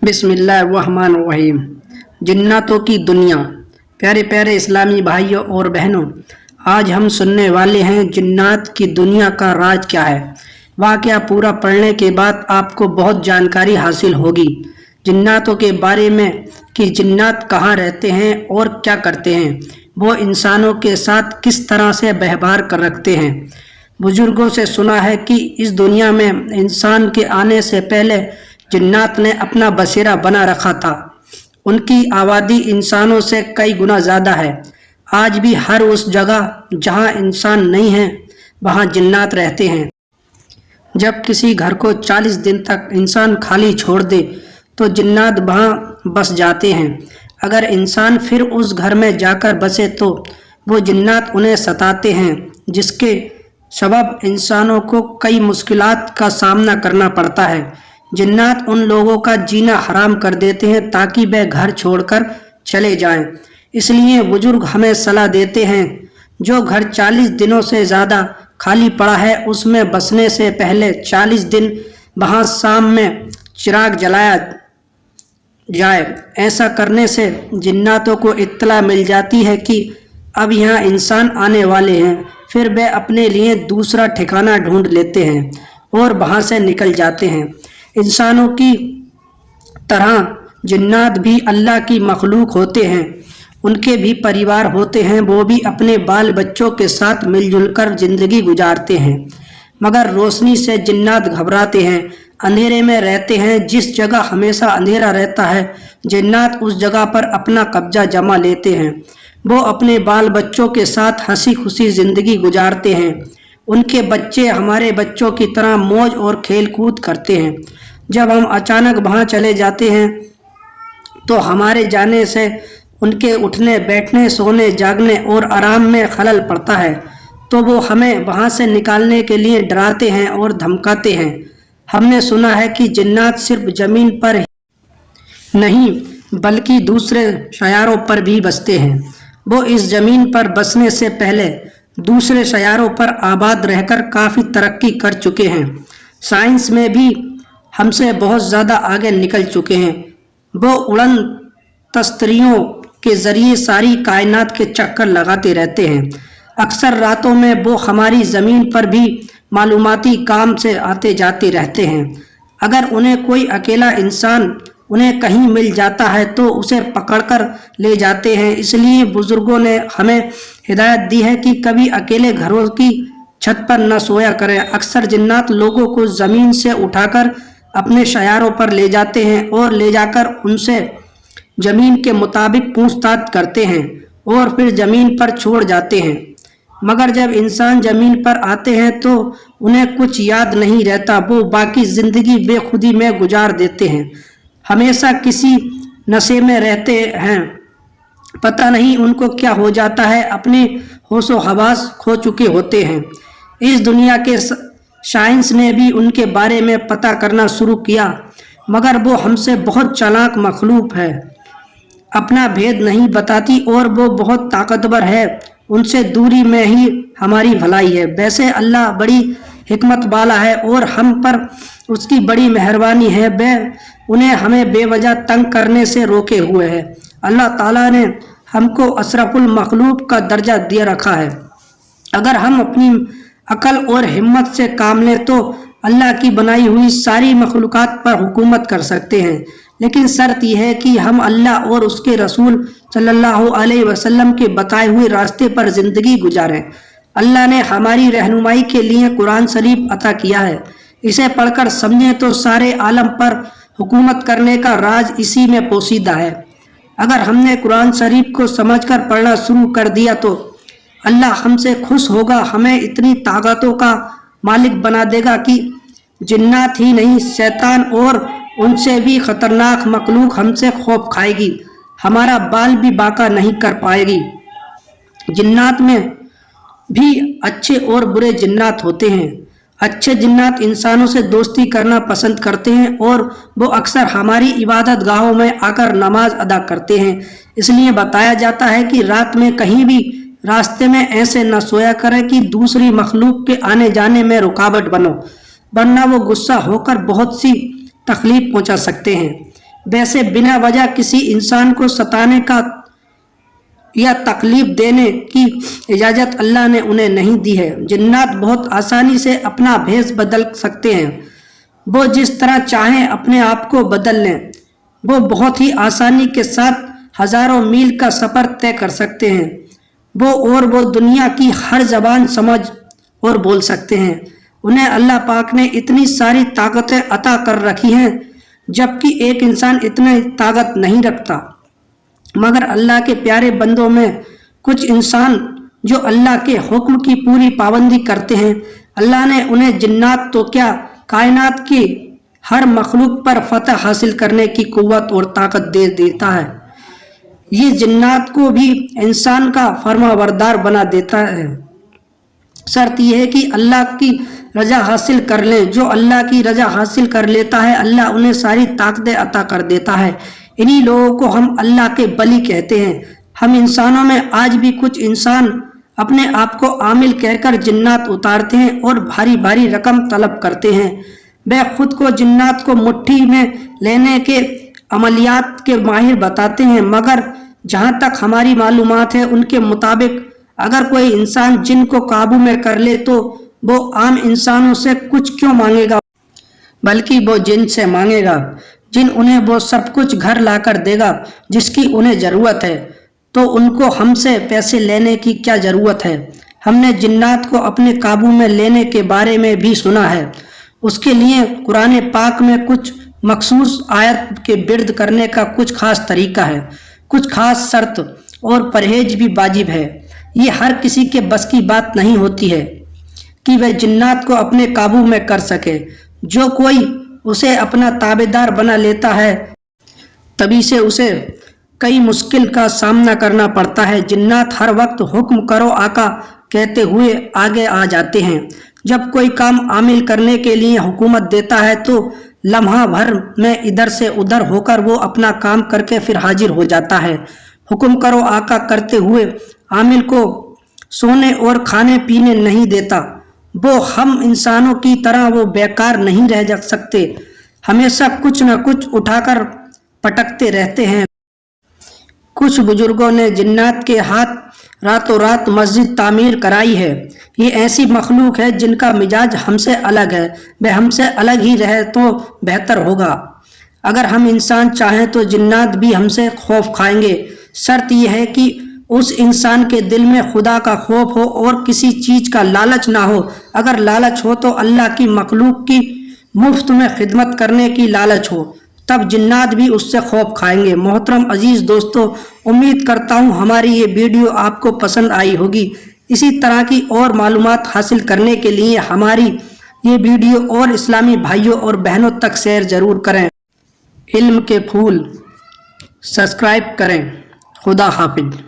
बिस्मिल्लाहिर्रहमानिर्रहीम। जन्नतों की दुनिया। प्यारे प्यारे इस्लामी भाइयों और बहनों, आज हम सुनने वाले हैं जन्नत की दुनिया का राज क्या है। वाक़या पूरा पढ़ने के बाद आपको बहुत जानकारी हासिल होगी जन्नतों के बारे में कि जन्नत कहाँ रहते हैं और क्या करते हैं, वो इंसानों के साथ किस तरह से व्यवहार कर रखते हैं। बुजुर्गों से सुना है कि इस दुनिया में इंसान के आने से पहले जन्नत ने अपना बसेरा बना रखा था। उनकी आबादी इंसानों से कई गुना ज़्यादा है। आज भी हर उस जगह जहाँ इंसान नहीं है वहाँ जन्नत रहते हैं। जब किसी घर को 40 दिन तक इंसान खाली छोड़ दे तो जन्नत वहाँ बस जाते हैं। अगर इंसान फिर उस घर में जाकर बसे तो वो जन्नत उन्हें सताते हैं, जिसके सबब इंसानों को कई मुश्किलात का सामना करना पड़ता है। जन्नत उन लोगों का जीना हराम कर देते हैं ताकि वे घर छोड़कर चले जाएं। इसलिए बुजुर्ग हमें सलाह देते हैं, जो घर 40 दिनों से ज़्यादा खाली पड़ा है उसमें बसने से पहले 40 दिन वहाँ शाम में चिराग जलाया जाए। ऐसा करने से जन्नतों को इत्तला मिल जाती है कि अब यहाँ इंसान आने वाले हैं। फिर वे अपने लिए दूसरा ठिकाना ढूंढ लेते हैं और वहाँ से निकल जाते हैं। इंसानों की तरह जन्नत भी अल्लाह की मखलूक होते हैं, उनके भी परिवार होते हैं। वो भी अपने बाल बच्चों के साथ मिलजुल कर ज़िंदगी गुजारते हैं, मगर रोशनी से जन्नत घबराते हैं, अंधेरे में रहते हैं। जिस जगह हमेशा अंधेरा रहता है जन्नत उस जगह पर अपना कब्जा जमा लेते हैं। वो अपने बाल बच्चों के साथ हंसी खुशी ज़िंदगी गुजारते हैं। उनके बच्चे हमारे बच्चों की तरह मौज और खेल कूद करते हैं। जब हम अचानक वहाँ चले जाते हैं तो हमारे जाने से उनके उठने बैठने सोने जागने और आराम में खलल पड़ता है, तो वो हमें वहाँ से निकालने के लिए डराते हैं और धमकाते हैं। हमने सुना है कि जन्नत सिर्फ ज़मीन पर नहीं बल्कि दूसरे शयारों पर भी बसते हैं। वो इस ज़मीन पर बसने से पहले दूसरे शयारों पर आबाद रहकर काफ़ी तरक्की कर चुके हैं। साइंस में भी हमसे बहुत ज़्यादा आगे निकल चुके हैं। वो उड़न तस्तरियों के ज़रिए सारी कायनात के चक्कर लगाते रहते हैं। अक्सर रातों में वो हमारी ज़मीन पर भी मालूमाती काम से आते जाते रहते हैं। अगर उन्हें कोई अकेला इंसान उन्हें कहीं मिल जाता है तो उसे पकड़कर ले जाते हैं। इसलिए बुजुर्गों ने हमें हिदायत दी है कि कभी अकेले घरों की छत पर न सोया करें। अक्सर जन्नत लोगों को ज़मीन से उठाकर अपने शयारों पर ले जाते हैं और ले जाकर उनसे ज़मीन के मुताबिक पूछताछ करते हैं और फिर ज़मीन पर छोड़ जाते हैं। मगर जब इंसान ज़मीन पर आते हैं तो उन्हें कुछ याद नहीं रहता। वो बाकी ज़िंदगी बेखुदी में गुजार देते हैं, हमेशा किसी नशे में रहते हैं। पता नहीं उनको क्या हो जाता है, अपने होशो हवास खो चुके होते हैं। इस दुनिया के साइंस ने भी उनके बारे में पता करना शुरू किया, मगर वो हमसे बहुत चालाक मखलूक है, अपना भेद नहीं बताती और वो बहुत ताकतवर है। उनसे दूरी में ही हमारी भलाई है। वैसे अल्लाह बड़ी हिकमत वाला है और हम पर उसकी बड़ी मेहरबानी है। उन्हें हमें बेवजह तंग करने से रोके हुए है। अल्लाह ताला ने हमको अशरफुल मखलूक का दर्जा दिया रखा है। अगर हम अपनी अकल और हिम्मत से काम लें तो अल्लाह की बनाई हुई सारी मखलूकात पर हुकूमत कर सकते हैं, लेकिन शर्त यह है कि हम अल्लाह और उसके रसूल सल्लल्लाहु अलैहि वसल्लम के बताए हुए रास्ते पर ज़िंदगी गुजारें। अल्लाह ने हमारी रहनुमाई के लिए कुरान शरीफ अता किया है। इसे पढ़कर समझें तो सारे आलम पर हुकूमत करने का राज इसी में पोशीदा है। अगर हमने कुरान शरीफ को समझकर पढ़ना शुरू कर दिया तो अल्लाह हमसे खुश होगा, हमें इतनी ताकतों का मालिक बना देगा कि जिन्नात ही नहीं शैतान और उनसे भी ख़तरनाक मखलूक हमसे खौफ खाएगी, हमारा बाल भी बाका नहीं कर पाएगी। जिन्नात में भी अच्छे और बुरे जिन्नात होते हैं। अच्छे जिन्नात इंसानों से दोस्ती करना पसंद करते हैं और वो अक्सर हमारी इबादत गाहों में आकर नमाज अदा करते हैं। इसलिए बताया जाता है कि रात में कहीं भी रास्ते में ऐसे न सोया करें कि दूसरी मखलूक के आने जाने में रुकावट बनो, वरना वो गुस्सा होकर बहुत सी तकलीफ पहुंचा सकते हैं। वैसे बिना वजह किसी इंसान को सताने का या तकलीफ देने की इजाज़त अल्लाह ने उन्हें नहीं दी है। जिन्नात बहुत आसानी से अपना भेष बदल सकते हैं। वो जिस तरह चाहें अपने आप को बदल लें। वो बहुत ही आसानी के साथ हज़ारों मील का सफ़र तय कर सकते हैं। वो दुनिया की हर ज़बान समझ और बोल सकते हैं। उन्हें अल्लाह पाक ने इतनी सारी ताकतें अता कर रखी हैं, जबकि एक इंसान इतनी ताकत नहीं रखता। मगर अल्लाह के प्यारे बंदों में कुछ इंसान जो अल्लाह के हुक्म की पूरी पाबंदी करते हैं, अल्लाह ने उन्हें जिन्नात तो क्या कायनात की हर मखलूक पर फतह हासिल करने की कुव्वत और ताकत दे देता है। ये जिन्नात को भी इंसान का फरमाबरदार बना देता है। शर्त यह है कि अल्लाह की रजा हासिल कर लें। जो अल्लाह की रजा हासिल कर लेता है, अल्लाह उन्हें सारी ताकतें अता कर देता है। इन्हीं लोगों को हम अल्लाह के बली कहते हैं। हम इंसानों में आज भी कुछ इंसान अपने आप को आमिल कहकर जिन्नात उतारते हैं और भारी भारी रकम तलब करते हैं। वे खुद को जिन्नात को मुट्ठी में लेने के अमलियात के माहिर बताते हैं, मगर जहाँ तक हमारी मालूमात है, उनके मुताबिक अगर कोई इंसान जिन को काबू में कर ले तो वो आम इंसानों से कुछ क्यों मांगेगा, बल्कि वो जिन से मांगेगा। जिन उन्हें वो सब कुछ घर लाकर देगा जिसकी उन्हें ज़रूरत है, तो उनको हमसे पैसे लेने की क्या ज़रूरत है। हमने जिन्नात को अपने काबू में लेने के बारे में भी सुना है। उसके लिए कुरान पाक में कुछ मखसूस आयत के बिर्द करने का कुछ खास तरीका है, कुछ खास शर्त और परहेज भी वाजिब है। ये हर किसी के बस की बात नहीं होती है कि वह जिन्नात को अपने काबू में कर सके। जो कोई उसे अपना ताबेदार बना लेता है, तभी से उसे कई मुश्किल का सामना करना पड़ता है। जिन्नात हर वक्त हुक्म करो आका कहते हुए आगे आ जाते हैं। जब कोई काम आमिल करने के लिए हुकूमत देता है तो लम्हा भर में इधर से उधर होकर वो अपना काम करके फिर हाजिर हो जाता है। हुक्म करो आका करते हुए आमिल को सोने और खाने पीने नहीं देता। वो हम इंसानों की तरह वो बेकार नहीं रह जा सकते, हमेशा कुछ न कुछ उठाकर पटकते रहते हैं। कुछ बुजुर्गों ने जिन्नात के हाथ रातों रात मस्जिद तामीर कराई है। ये ऐसी मखलूक है जिनका मिजाज हमसे अलग है। वह हमसे अलग ही रहे तो बेहतर होगा। अगर हम इंसान चाहें तो जिन्नात भी हमसे खौफ खाएंगे। शर्त यह है कि उस इंसान के दिल में खुदा का खौफ हो और किसी चीज़ का लालच ना हो। अगर लालच हो तो अल्लाह की मखलूक की मुफ्त में खिदमत करने की लालच हो, तब जिन्नात भी उससे खौफ खाएंगे। मोहतरम अजीज़ दोस्तों, उम्मीद करता हूँ हमारी ये वीडियो आपको पसंद आई होगी। इसी तरह की और मालूमात हासिल करने के लिए हमारी ये वीडियो और इस्लामी भाइयों और बहनों तक शेयर ज़रूर करें। इल्म के फूल सब्सक्राइब करें। खुदा हाफिज।